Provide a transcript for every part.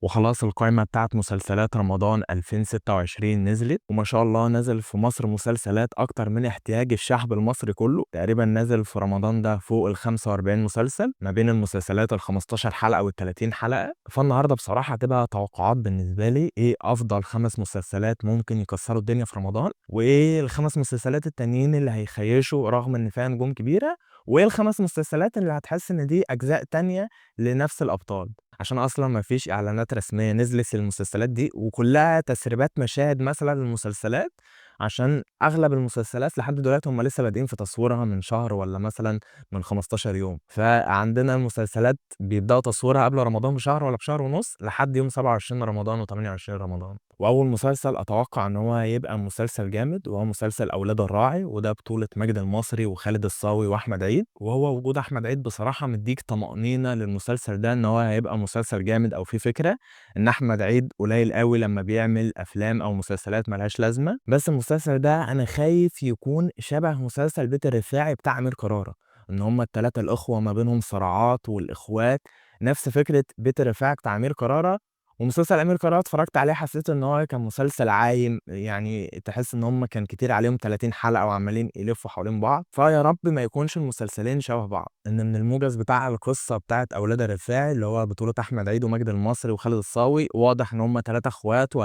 وخلاص القائمة بتاعة مسلسلات رمضان 2026 نزلت، وما شاء الله نزل في مصر مسلسلات أكتر من احتياج الشعب المصري كله. تقريبا نزل في رمضان ده فوق ال 45 مسلسل ما بين المسلسلات ال 15 حلقة وال 30 حلقة. فالنهارده بصراحة هتبقى توقعات بالنسبة لي ايه أفضل 5 مسلسلات ممكن يكسروا الدنيا في رمضان، وايه ال5 مسلسلات التانيين اللي هيخيشوا رغم إن فيها نجوم كبيرة، وايه ال5 مسلسلات اللي هتحس إن دي أجزاء تانية لنفس الأبطال. عشان أصلًا ما فيش إعلانات رسمية نزلت للمسلسلات دي، وكلّها تسريبات مشاهد مثلًا للمسلسلات، عشان أغلب المسلسلات لحد دلوقتي هم لسه بادئين في تصويرها من شهر والّا مثلًا من 15 يوم. فعندنا المسلسلات بيبدأوا تصويرها قبل رمضان بشهر والّا بشهر ونُص لحد يوم 27 رمضان و28 رمضان. وأول مسلسل أتوقع إن هو هيبقى مسلسل جامد، وهو مسلسل أولاد الراعي، وده بطولة ماجد المصري وخالد الصاوي وأحمد عيد. وهو وجود أحمد عيد بصراحة مدّيك طمأنينة للمسلسل ده إن هو هيبقى مسلسل جامد أو فيه فكرة. إن أحمد عيد قليل أوي لمّا بيعمل أفلام أو مسلسلات ما لهاش لازمة، بس المسلسل ده أنا خايف يكون شبه مسلسل بيت الرفاعي بتاع أمير كرارة، إن هُم ال3 الأخوة ما بينهم صراعات والإخوات، نفس فكرة بيت الرفاعي بتاع أمير كرارة. ومسلسل أمير كرارة اتفرجت عليه حسيت إن هو كان مسلسل عايم، يعني تحس إن هُم كان كتير عليهم 30 حلقة وعمّالين يلفّوا حوالين بعض. فيا رب ما يكونش المسلسلين شبه بعض، إن من الموجز بتاع القصة بتاعة أولاد الرفاعي اللي هو بطولة أحمد عيد وماجد المصري وخالد الصاوي، واضح إن هُم 3 أخوات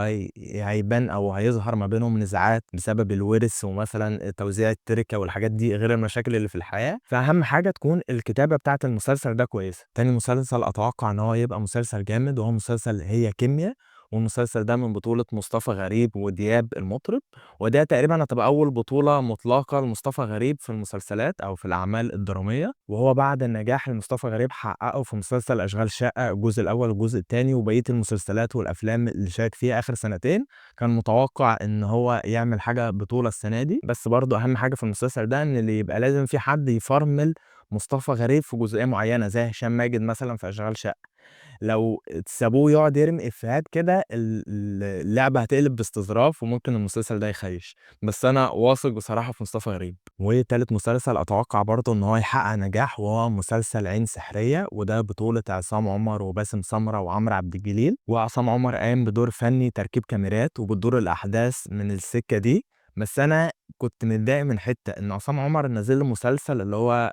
هيبان أو هيظهر ما بينهم نزاعات بسبب الورث ومثلًا توزيع التركة والحاجات دي، غير المشاكل اللي في الحياة. فأهم حاجة تكون الكتابة بتاعة المسلسل ده كويسة. تاني مسلسل أتوقع إن هو يبقى مسلسل جامد وهو مسلسل هي كيميا، والمسلسل ده من بطولة مصطفى غريب ودياب المطرب. وده تقريبًا هتبقى أول بطولة مطلقة لمصطفى غريب في المسلسلات أو في الأعمال الدرامية، وهو بعد النجاح اللي مصطفى غريب حققه في مسلسل أشغال شقة الجزء الأول والجزء التاني وبقية المسلسلات والأفلام اللي شارك فيها آخر سنتين، كان متوقع إن هو يعمل حاجة بطولة السنة دي. بس برضه أهم حاجة في المسلسل ده إن اللي يبقى لازم في حد يفرمل مصطفى غريب في جزئية معينة زي هشام ماجد مثلًا في أشغال شقة. لو سابوه يقعد يرمي إفيهات كده اللعبة هتقلب باستظراف وممكن المسلسل ده يخيش. بس أنا واثق بصراحة في مصطفى غريب. وتالت مسلسل أتوقع برضه إن هو يحقق نجاح وهو مسلسل عين سحرية، وده بطولة عصام عمر وباسم سمرة وعمرو عبد الجليل. وعصام عمر قام بدور فني تركيب كاميرات وبتدور الأحداث من السكة دي. بس أنا كنت متضايق من حتّة إن عصام عمر نزّل له مسلسل اللي هو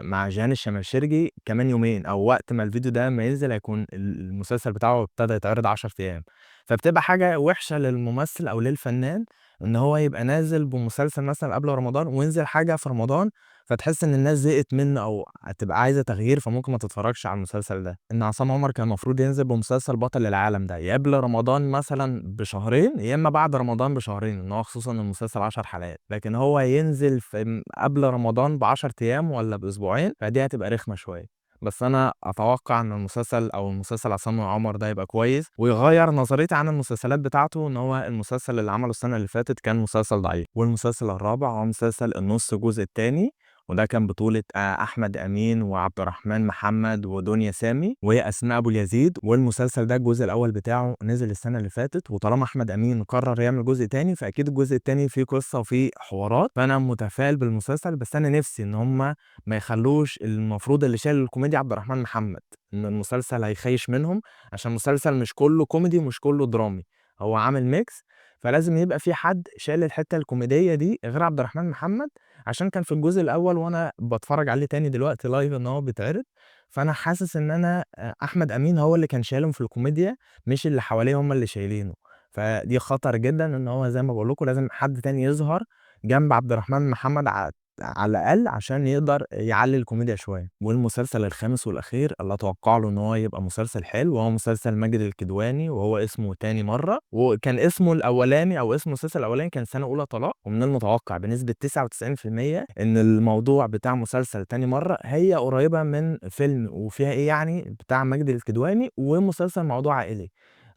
مع جيهان الشماشرجي كمان يومين، أو وقت ما الفيديو ده أمّا ينزل هيكون المسلسل بتاعه ابتدى يتعرض 10 أيام. فبتبقى حاجة وِحشة للممثل أو للفنان إن هو يبقى نازل بمسلسل مثلًا قبل رمضان وينزل حاجة في رمضان، فتحس إن الناس زهقت منّه أو هتبقى عايزة تغيير فممكن ما تتفرّجش على المسلسل ده. إن عصام عمر كان المفروض ينزل بمسلسل بطل العالم ده يا قبل رمضان مثلًا بشهرين، يا إمّا بعد رمضان بشهرين، إن هو خصوصًا المسلسل 10 حلقات. لكن هو ينزل في قبل رمضان ب10 أيام والّا بأسبوعين، فدي هتبقى رخمة شوية. بس أنا أتوقع إن المسلسل عصام عمر ده هيبقى كويس، ويغيّر نظرتي عن المسلسلات بتاعته، إن هو المسلسل اللي عمله السنة اللي فاتت كان مسلسل ضعيف. والمسلسل الرابع هو مسلسل النُص الجزء التاني، وده كان بطولة أحمد أمين وعبد الرحمن محمد ودنيا سامي وأسماء أبو اليزيد. والمسلسل ده الجزء الأول بتاعه نزل السنة اللي فاتت، وطالما أحمد أمين قرر يعمل جزء تاني فأكيد الجزء التاني فيه قصة وفيه حوارات. فأنا متفائل بالمسلسل، بس أنا نفسي إن هم ما يخلّوش المفروض اللي شايل الكوميديا عبد الرحمن محمد، إن المسلسل هيخيش منهم، عشان المسلسل مش كلّه كوميدي ومش كلّه درامي، هو عامل mix. فلازم يبقى في حد شايل الحتّة الكوميدية دي غير عبد الرحمن محمد، عشان كان في الجزء الأول وأنا باتفرّج عليه تاني دلوقتي live إن هو بيتعرض. فأنا حاسس إن أنا أحمد أمين هو اللي كان شايلهم في الكوميديا، مش اللي حواليه هم اللي شايلينه. فدي خطر جدًا إن هو زي ما باقول لكم لازم حد تاني يظهر جنب عبد الرحمن محمد على الأقل عشان يقدر يعلّي الكوميديا شوية. والمسلسل الخامس والأخير اللي أتوقع له إن هو يبقى مسلسل حلو، وهو مسلسل ماجد الكدواني وهو اسمه تاني مرّة. وكان اسمه الأولاني أو اسم المسلسل الأولاني كان سنة أولى طلاق، ومن المتوقع بنسبة 99% إن الموضوع بتاع مسلسل تاني مرّة هي قريبة من فيلم وفيها إيه يعني بتاع ماجد الكدواني ومسلسل موضوع عائلي.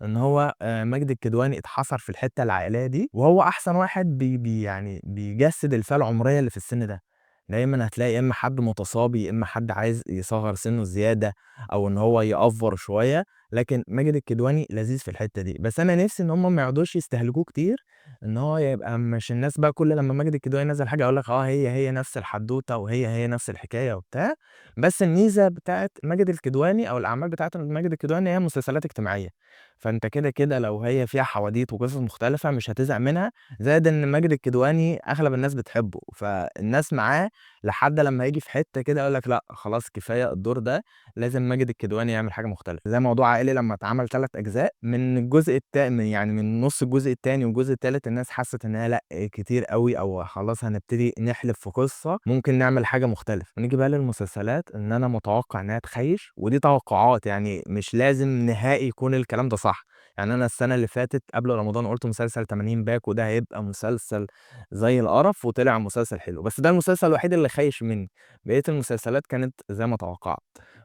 إن هو ماجد الكدواني اتحصر في الحتّة العائلية دي، وهو أحسن واحد يعني بيجسّد الفئة العمرية اللي في السن ده. دايمًا هتلاقي يا إمّا حد متصابي، يا إمّا حد عايز يصغّر سِنّه زيادة أو إن هو يأفور شوية. لكن ماجد الكدواني لذيذ في الحتّة دي. بس أنا نِفْسي إن هم ما يقعدوش يستهلكوه كتير، إن هو يبقى مش الناس بقى كل لمّا ماجد الكدواني ينزّل حاجة أقول لك هي نفس الحدوتة وهي نفس الحكاية وبتاع، بس الميزة بتاعة ماجد الكدواني أو الأعمال بتاعة ماجد الكدواني هي مسلسلات اجتماعية، فأنت كده لو هي فيها حواديت وقصص مختلفة مش هتزهق منها، زائد إن ماجد الكدواني أغلب الناس بتحبه، فالناس معاه لحد لمّا ييجي في حتة كده يقول لك لأ خلاص كفاية الدور ده، لازم ماجد الكدواني يعمل حاجة مختلفة، زي موضوع عائلي لمّا اتعمل 3 أجزاء، من الجزء يعني من نُص الجزء التاني والجزء التالت الناس حست إن هي لأ كتير أوي أو خلاص هنبتدي نحلب في قصة، ممكن نعمل حاجة مختلفة. ونيجي بقى للمسلسلات إن أنا متوقع إنها تخيش، ودي توقعات يعني مش لازم نهائي يكون الكلام ده صح، يعني أنا السنة اللي فاتت قبل رمضان قُلت مسلسل 80 باكو ده هيبقى مسلسل زي القرف وطلع مسلسل حلو، بس ده المسلسل الوحيد اللي خيش مني، بقية المسلسلات كانت زي ما توقعت.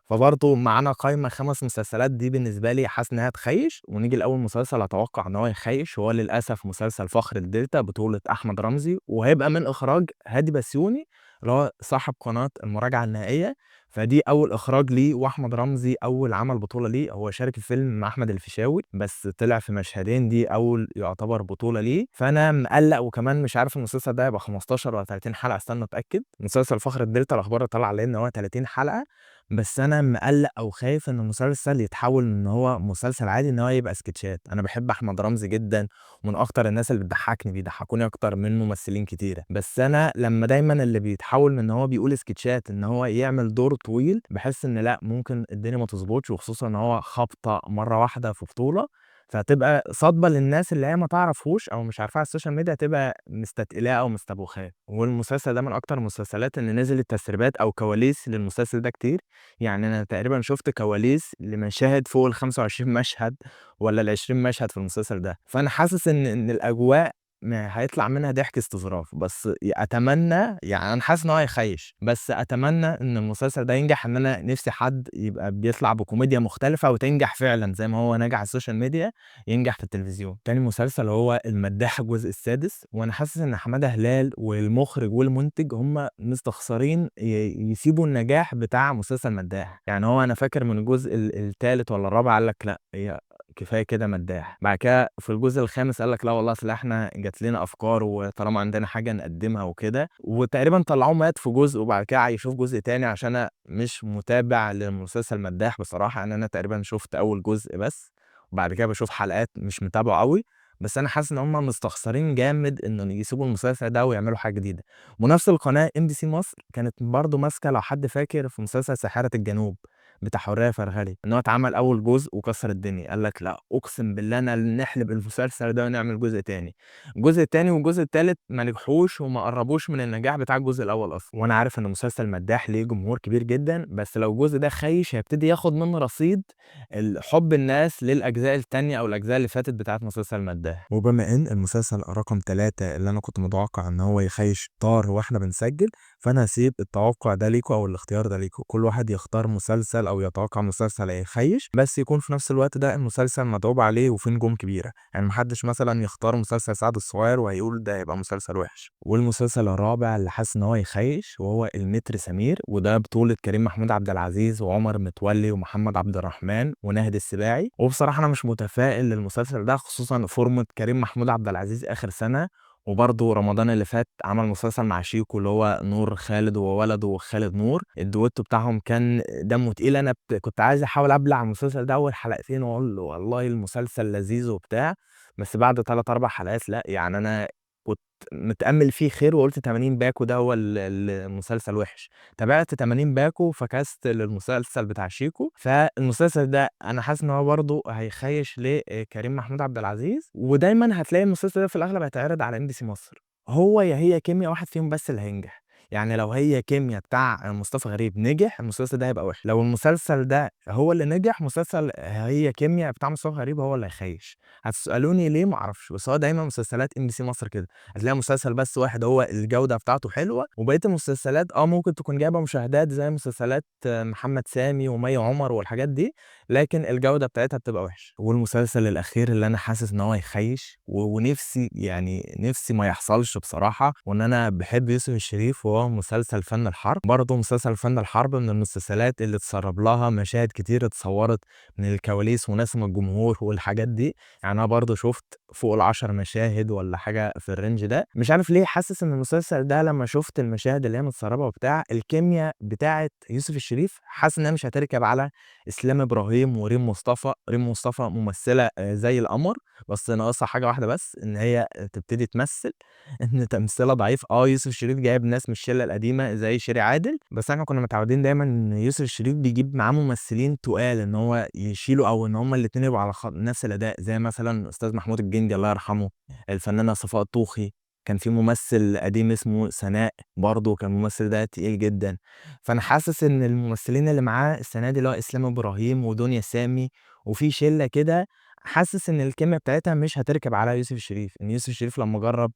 فبرضه معانا قايمة 5 مسلسلات دي بالنسبة لي حاسس إنها تخيّش، ونيجي لأول مسلسل أتوقع إن هو يخيّش، وهو للأسف مسلسل فخر الدلتا بطولة أحمد رمزي، وهيبقى من إخراج هادي بسيوني اللي هو صاحب قناة المراجعة النهائية، فدي أول إخراج ليه، وأحمد رمزي أول عمل بطولة ليه، هو شارك في فيلم مع أحمد الفيشاوي بس طلع في مشهدين، دي أول يعتبر بطولة ليه، فأنا مقلّق وكمان مش عارف المسلسل ده هيبقى 15 والّا 30 حلقة استنى أتأكد، مسلسل فخر الدلتا الأخبار اللي طالعة عليه إن هو 30 حلقة. بس أنا مقلّق أو خايف إن المسلسل يتحوّل من إن هو مسلسل عادي إن هو يبقى سكيتشات، أنا باحب أحمد رمزي جدًا ومن أكتر الناس اللي بتضحّكني، بيضحّكوني أكتر من ممثلين كتيرة، بس أنا لمّا دايمًا اللي بيتحوّل من إن هو بيقول سكيتشات إن هو يعمل دور طويل، باحس إن لأ، ممكن الدنيا ما تضبطش وخصوصًا إن هو خبطة مرّة واحدة في بطولة، فهتبقى صادمة للناس اللي هي ما تعرفهوش أو مش عارفاه على السوشيال ميديا هتبقى مستتقلاه أو مستبوخاه، والمسلسل ده من أكتر المسلسلات اللي نزلت تسريبات أو كواليس للمسلسل ده كتير. يعني أنا تقريبًا شُفت كواليس لمشاهد فوق ال25 مشهد والّا ال20 مشهد في المسلسل ده، فأنا حاسس إن الأجواء هيطلع منها ضحك استظراف، بس أتمنى يعني أنا حاسس إن هو هيخيّش، بس أتمنى إن المسلسل ده ينجح، إن أنا نِفْسي حد يبقى بيطلع بكوميديا مختلفة وتنجح فعلًا زي ما هو نجح على السوشيال ميديا، ينجح في التلفزيون. تاني مسلسل هو المداح الجزء السادس، وأنا حاسس إن حمادة هلال والمخرج والمنتج هم مستخسرين يسيبوا النجاح بتاع مسلسل مداح، يعني هو أنا فاكر من الجزء التالت والّا الرابع قال لك لأ، هي كفاية كده مداح، بعد كده في الجزء الخامس قال لك لا والله أصل إحنا جات لنا أفكار وطالما عندنا حاجة نقدمها وكده، وتقريبًا طلعوه مات في جزء وبعد كده عيّشوه في جزء تاني عشان أنا مش متابع لمسلسل مداح بصراحة، يعني أنا تقريبًا شُفت أول جزء بس، وبعد كده باشوف حلقات مش متابعه أوي، بس أنا حاسس إن هُم مستخسرين جامد إنه يسيبوا المسلسل ده ويعملوا حاجة جديدة. ونفس القناة MBC مصر كانت برضه ماسكة لو حد فاكر في مسلسل ساحرة الجنوب بتاع حورية فرغلي، إن هو اتعمل أول جزء وكسر الدنيا، قال لك لأ أقسم بالله أنا نحلب المسلسل ده ونعمل جزء تاني. الجزء التاني والجزء التالت ما نجحوش وما قربوش من النجاح بتاع الجزء الأول أصلًا، وأنا عارف إن مسلسل مداح ليه جمهور كبير جدًا، بس لو الجزء ده خيش هيبتدي ياخد منه رصيد حب الناس للأجزاء التانية أو الأجزاء اللي فاتت بتاعة مسلسل مداح. وبما إن المسلسل رقم 3 اللي أنا كنت متوقع إن هو يخيش طار وإحنا بنسجل، فأنا هاسيب التوقع ده ليكم أو الاختيار ده ليكم، كل واحد يختار مسلسل أو يتوقع مسلسل هيخيش، بس يكون في نفس الوقت ده المسلسل متعوب عليه وفيه نجوم كبيرة، يعني ما حدش مثلًا يختار مسلسل سعد الصغير وهيقول ده هيبقى مسلسل وحش. والمسلسل الرابع اللي حاسس إن هو يخيش وهو النتر سمير، وده بطولة كريم محمود عبد العزيز وعمر متولي ومحمد عبد الرحمن وناهد السباعي، وبصراحة أنا مش متفائل للمسلسل ده خصوصًا فورمة كريم محمود عبد العزيز آخر سنة، وبرضه رمضان اللي فات عمل مسلسل مع شيكو اللي هو نور خالد وولده خالد نور، الduetto بتاعهم كان دمه تقيل، أنا كنت عايز أحاول أبلع المسلسل ده أول حلقتين وأقول له والله المسلسل لذيذ وبتاع، بس بعد 3، 4 حلقات لأ، يعني أنا كنت متأمل فيه خير وقُلت 80 باكو ده هو المسلسل وِحِش، تابعت 80 باكو فكَسْت للمسلسل بتاع شيكو، فالمسلسل ده أنا حاسس إن هو برضه هيخيّش لكريم محمود عبد العزيز، ودايمًا هتلاقي المسلسل ده في الأغلب هيتعرض على MBC مصر، هو يا هي كيميا واحد فيهم بس اللي هينجح، يعني لو هي كيميا بتاع مصطفى غريب نجح، المسلسل ده هيبقى وِحِش، لو المسلسل ده هو اللي نجح، مسلسل هي كيميا بتاع مصطفى غريب هو اللي هيخيّش، هتسألوني ليه ما أعرفش، بس هو دايمًا مسلسلات MBC مصر كده. هتلاقي مسلسل بس واحد هو الجودة بتاعته حلوة، وبقية المسلسلات ممكن تكون جايبة مشاهدات زي مسلسلات محمد سامي ومي عمر والحاجات دي، لكن الجودة بتاعتها بتبقى وحشة. والمسلسل الأخير اللي أنا حاسس إن هو هيخيش ونفسي يعني نفسي ما يحصلش بصراحة، وإن أنا باحب يوسف الشريف وهو مسلسل فن الحرب، برضه مسلسل فن الحرب من المسلسلات اللي اتسرب لها مشاهد كتير اتصورت من الكواليس وناس من الجمهور والحاجات دي، يعني أنا برضه شُفت فوق ال10 مشاهد والّا حاجة في الrange ده. مش عارف ليه حاسس إن المسلسل ده لمّا شُفت المشاهد اللي هي متسربة وبتاع، الكيميا بتاعة يوسف الشريف حاسس إنها مش هتركب على إسلام إبراهيم وريم مصطفى. ريم مصطفى ممثلة زي القمر، بس ناقصها حاجة واحدة بس، إن هي تبتدي تمثل. إن تمثيلها ضعيف. يوسف الشريف جايب ناس من الشلة القديمة زي شيري عادل، بس إحنا كنا متعودين دايمًا إن يوسف الشريف بيجيب معاه ممثلين تُقال، إن هو يشيلوا أو إن هُم الاتنين يبقوا على نفس الأداء، زي مثلًا أستاذ محمود الجندي الله يرحمه، الفنانة صفاء الطوخي، كان في ممثل قديم اسمه سناء برضه كان الممثل ده تقيل جدًا. فأنا حاسس إن الممثلين اللي معاه السنة دي اللي هو إسلام إبراهيم ودنيا سامي وفي شلة كده، حاسس إن الكيميا بتاعتها مش هتركب على يوسف الشريف. إن يوسف الشريف لمّا جرّب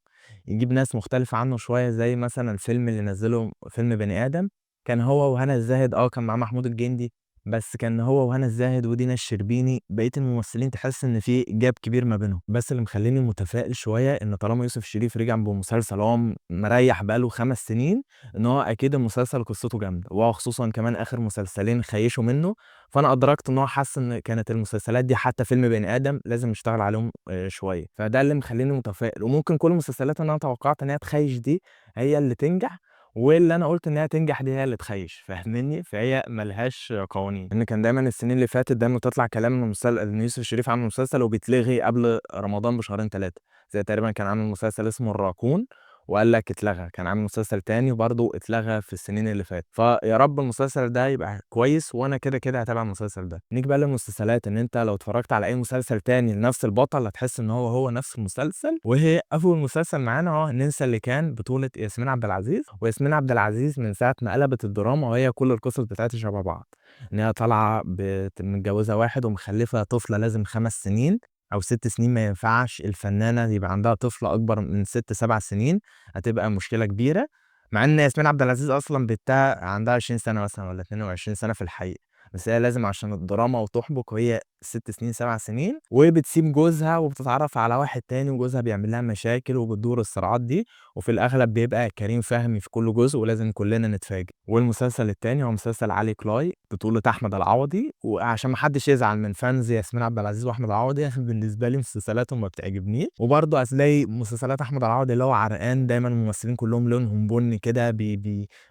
يجيب ناس مختلفة عنه شوية، زي مثلًا الفيلم اللي نزّله فيلم بني آدم، كان هو وهنا الزاهد. كان معاه محمود الجندي، بس كان هو وهنا الزاهد ودينا الشربيني. بقية الممثلين تحس إن في gap كبير ما بينهم. بس اللي مخلّيني متفائل شوية إن طالما يوسف الشريف رجع بمسلسل هو مريّح بقى له 5 سنين، إن هو أكيد المسلسل قصته جامدة، وهو خصوصًا كمان آخر مسلسلين خيّشوا منه. فأنا أدركت إن هو حَس إن كانت المسلسلات دي حتى فيلم بني آدم لازم نشتغل عليهم شوية. فده اللي مخلّيني متفائل، وممكن كل المسلسلات اللي أنا توقعت إن هي تخيّش دي هي اللي تنجح، واللي أنا قُلت إن هي تنجح دي هي اللي تخيّش، فاهمني؟ فهي ما لهاش قوانين. لإن كان دايمًا السنين اللي فاتت دايمًا تطلع كلام إن إن يوسف الشريف عامل مسلسل وبيتلغي قبل رمضان بشهرين 3، زي تقريبًا كان عامل مسلسل اسمه الراكون وقال لك اتلغى. كان عامل مسلسل تاني وبرضه اتلغى في السنين اللي فاتت. فيا رب المسلسل ده يبقى كويس، وأنا كده هاتابع المسلسل ده. نيجي بقى للمسلسلات، إن أنت لو اتفرجت على أي مسلسل تاني لنفس البطل هتحس إن هو نفس المسلسل. وهي أول مسلسل معانا ننسى اللي كان بطولة ياسمين عبد العزيز. وياسمين عبد العزيز من ساعة ما قلبت الدراما وهي كل القصص بتاعتها شبه بعض، إن هي طالعة متجوزة واحد ومخلفة طفلة لازم 5 سنين أو 6 سنين. ما ينفعش الفنانة يبقى عندها طفل أكبر من 6، 7 سنين، هتبقى مشكلة كبيرة. مع إن ياسمين عبد العزيز أصلًا بنتها عندها 20 سنة مثلًا والّا 22 سنة في الحقيقة، بس هي لازم عشان الدراما وتحبك وهي 6 سنين، 7 سنين، وبتسيب جوزها وبتتعرف على واحد تاني، وجوزها بيعمل لها مشاكل وبتدور الصراعات دي. وفي الأغلب بيبقى كريم فهمي في كل جزء ولازم كلنا نتفاجئ. والمسلسل التاني هو مسلسل علي كلاي بطولة أحمد العوضي. وعشان ما حدش يزعل من فانز ياسمين عبد العزيز وأحمد العوضي، أنا بالنسبة لي مسلسلاتهم ما بتعجبنيش. وبرضه هتلاقي مسلسلات أحمد العوضي اللي هو عرقان، دايمًا الممثلين كلهم لونهم بني كده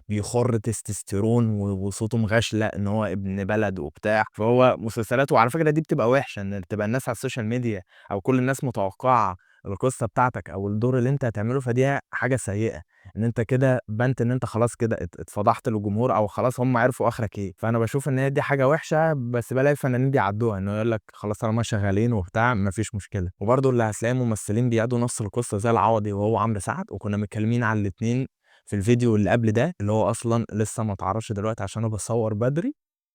بيخر تستوستيرون وصوته مغشلق إن هو ابن بلد وبتاع. فهو مسلسلاته وعلى فكرة دي بتبقى وحشة، إن تبقى الناس على السوشيال ميديا أو كل الناس متوقعة القصة بتاعتك أو الدور اللي أنت هتعمله، فدي حاجة سيئة. إن أنت كده بانت إن أنت خلاص كده اتفضحت للجمهور، أو خلاص هم عرفوا آخرك إيه. فأنا باشوف إن هي دي حاجة وحشة، بس بالاقي الفنانين بيعدّوها، إنه يقول لك خلاص طالما شغالين وبتاع ما فيش مشكلة. وبرضه اللي هتلاقي ممثلين بيأدوا نفس القصة زي العوضي وهو عمرو سعد، وكنا متكلمين على الاتنين في الفيديو اللي قبل ده، اللي هو أصلًا لسه ما اتعرضش دلوقتي عشان أنا باصوّر بدري.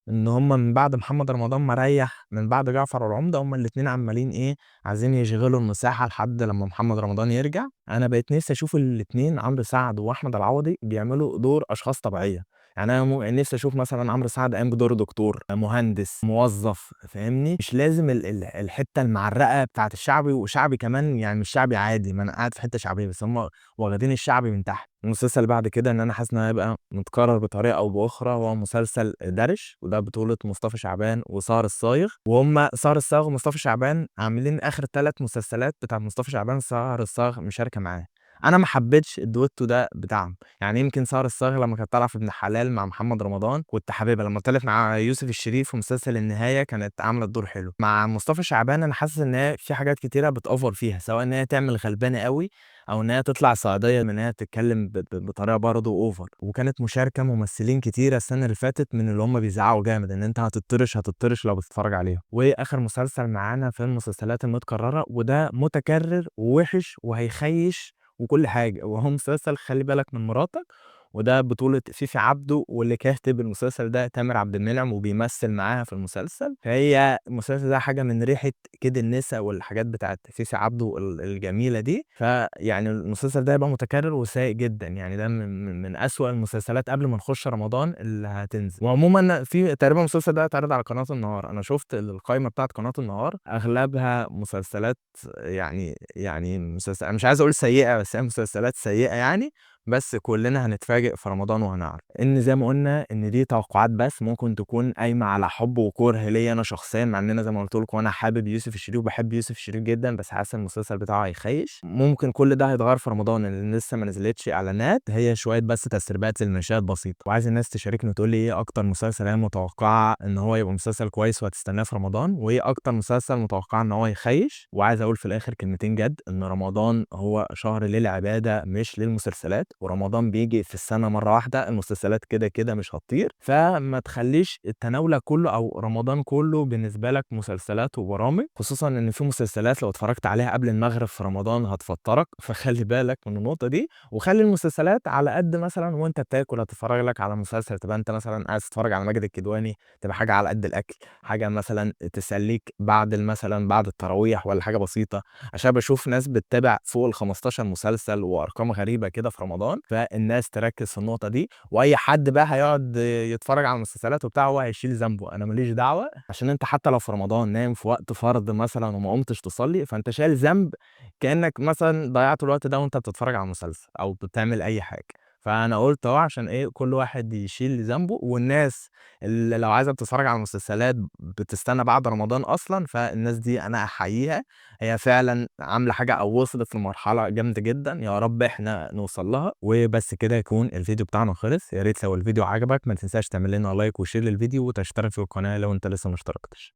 إن هُم من بعد محمد رمضان ما ريّح، من بعد جعفر العمدة، هُم الاتنين عمّالين عايزين يشغلوا المساحة لحد لمّا محمد رمضان يرجع. أنا بقيت نفسي أشوف الاتنين عمرو سعد وأحمد العوضي بيعملوا دور أشخاص طبيعية. يعني أنا نفسي أشوف مثلًا عمرو سعد قايم بدور دكتور، مهندس، موظف، فاهمني؟ مش لازم الحتّة المعرّقة بتاعة الشعبي، وشعبي كمان يعني مش شعبي عادي، ما أنا قاعد في حتّة شعبية، بس هُم واخدين الشعبي من تحت. المسلسل اللي بعد كده إن أنا حاسس إن هو هيبقى متكرر بطريقة أو بأخرى، هو مسلسل دارش، وده بطولة مصطفى شعبان وسهر الصايغ. وهُم سهر الصايغ ومصطفى شعبان عاملين آخر 3 مسلسلات بتاعة مصطفى شعبان سهر الصايغ مشاركة معاه. أنا ما حبيتش الduetto ده بتاعهم. يعني يمكن سهر الصايغ لمّا كانت طالعة في ابن حلال مع محمد رمضان كنت حاببها، لمّا طلعت مع يوسف الشريف في مسلسل النهاية كانت عاملة الدور حلو. مع مصطفى شعبان أنا حاسس إن هي في حاجات كتيرة بتأفور فيها، سواء إن هي تعمل غلبانة أوي، أو إن هي تطلع صعيدية من إن هي تتكلم بطريقة برضه over. وكانت مشاركة ممثلين كتيرة السنة اللي فاتت من اللي هم بيزعقوا جامد، إن أنت هتطرش لو بتتفرج عليهم. وآخر مسلسل معانا في المسلسلات المتكررة، وده متكرر ووحش وهيخيش وكل حاجة، وهو مسلسل خلّي بالك من مراتك. وده بطولة فيفي عبده، واللي كاتب المسلسل ده تامر عبد المنعم وبيمثل معاها في المسلسل. فهي المسلسل ده حاجة من ريحة كيد النسا والحاجات بتاعة فيفي عبده الجميلة دي. فيعني المسلسل ده هيبقى متكرر وسيء جدًا، يعني ده من أسوأ المسلسلات قبل ما نخش رمضان اللي هتنزل. وعمومًا في تقريبًا المسلسل ده هيتعرض على قناة النهار. أنا شُفت القايمة بتاعة قناة النهار أغلبها مسلسلات، يعني أنا مش عايز أقول سيئة، بس هي مسلسلات سيئة يعني. بس كلنا هنتفاجئ في رمضان وهنعرف ان زي ما قلنا ان دي توقعات، بس ممكن تكون قايمه على حب وكره ليا انا شخصيا، مع ان انا زي ما قلت لكم انا حابب يوسف الشريف وبحب يوسف الشريف جدا، بس حاسس المسلسل بتاعه هيخيش. ممكن كل ده هيتغير في رمضان لان لسه ما نزلتش اعلانات، هي شويه بس تسريبات للمشاهد بسيطه. وعايز الناس تشاركني وتقول لي ايه اكتر مسلسل هي متوقعه ان هو يبقى مسلسل كويس وهتستناه في رمضان، وايه اكتر مسلسل متوقعه ان هو يخيش. وعايز اقول في الاخر كلمتين جد، ان رمضان هو شهر للعباده مش للمسلسلات، ورمضان بيجي في السنه مره واحده، المسلسلات كده كده مش هتطير، فما تخليش التناولك كله او رمضان كله بالنسبه لك مسلسلات وبرامج، خصوصا ان في مسلسلات لو اتفرجت عليها قبل المغرب في رمضان هتفطرك، فخلي بالك من النقطه دي. وخلي المسلسلات على قد مثلا وانت بتاكل هتتفرج لك على مسلسل، تبقى انت مثلا عايز تتفرج على ماجد الكدواني، تبقى حاجه على قد الاكل، حاجه مثلا تسليك بعد مثلا بعد التراويح ولا حاجه بسيطه، عشان بشوف ناس بتتابع فوق ال 15 مسلسل وارقام غريبه كده في رمضان، فالناس تركز في النقطه دي. واي حد بقى هيقعد يتفرج على المسلسلات وبتاع هو هيشيل ذنبه، انا ماليش دعوه، عشان انت حتى لو في رمضان نايم في وقت فرض مثلا وما قمتش تصلي، فانت شايل ذنب كانك مثلا ضيعت الوقت ده وانت بتتفرج على مسلسل او بتعمل اي حاجه. فانا قلت اهو عشان ايه كل واحد يشيل ذنبه، والناس اللي لو عايزه بتتفرج على مسلسلات بتستنى بعد رمضان اصلا، فالناس دي انا احييها، هي فعلا عامله حاجه او وصلت لمرحله جامده جدا، يا رب احنا نوصل لها. وبس كده يكون الفيديو بتاعنا خلص. يا ريت لو الفيديو عجبك ما تنساش تعمل لنا لايك وشير للفيديو وتشترك في القناه لو انت لسه ما اشتركتش.